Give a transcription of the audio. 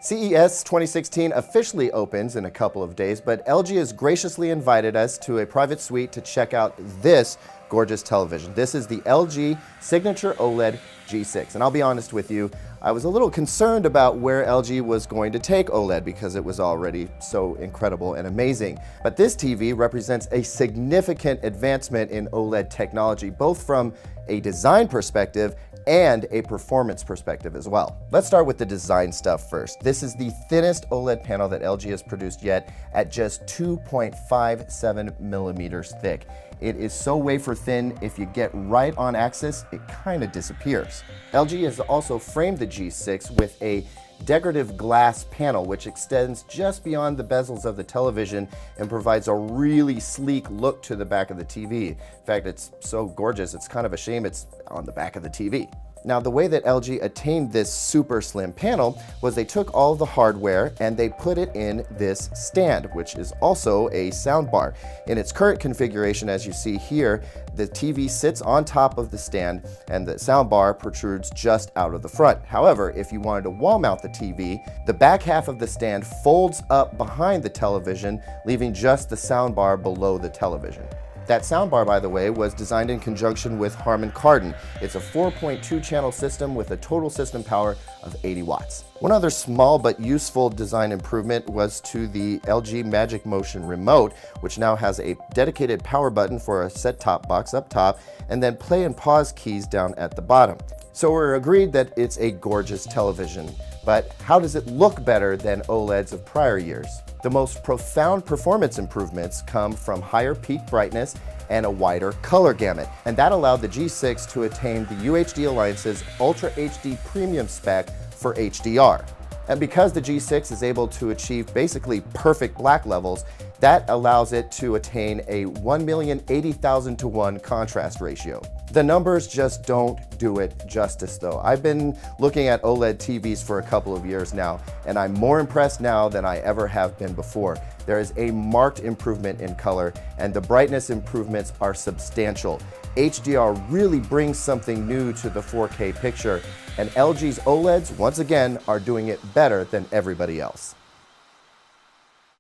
CES 2016 officially opens in a couple of days, but LG has graciously invited us to a private suite to check out this gorgeous television. This is the LG Signature OLED G6, and I'll be honest with you, I was a little concerned about where LG was going to take OLED because it was already so incredible and amazing. But this TV represents a significant advancement in OLED technology, both from a design perspective and a performance perspective as well. Let's start with the design stuff first. This is the thinnest OLED panel that LG has produced yet at just 2.57 millimeters thick. It is so wafer thin, if you get right on axis, it kind of disappears. LG has also framed the G6 with a decorative glass panel which extends just beyond the bezels of the television and provides a really sleek look to the back of the TV. In fact, it's so gorgeous, it's kind of a shame it's on the back of the TV. Now, the way that LG attained this super slim panel was they took all the hardware and they put it in this stand, which is also a soundbar. In its current configuration, as you see here, the TV sits on top of the stand and the soundbar protrudes just out of the front. However, if you wanted to wall mount the TV, the back half of the stand folds up behind the television, leaving just the soundbar below the television. That soundbar, by the way, was designed in conjunction with Harman Kardon. It's a 4.2 channel system with a total system power of 80 watts. One other small but useful design improvement was to the LG Magic Motion remote, which now has a dedicated power button for a set-top box up top and then play and pause keys down at the bottom. So we're agreed that it's a gorgeous television, but how does it look better than OLEDs of prior years? The most profound performance improvements come from higher peak brightness and a wider color gamut, and that allowed the G6 to attain the UHD Alliance's Ultra HD premium spec for HDR. And because the G6 is able to achieve basically perfect black levels, that allows it to attain a 1,080,000 to 1 contrast ratio. The numbers just don't do it justice though. I've been looking at OLED TVs for a couple of years now, and I'm more impressed now than I ever have been before. There is a marked improvement in color, and the brightness improvements are substantial. HDR really brings something new to the 4K picture, and LG's OLEDs, once again, are doing it better than everybody else.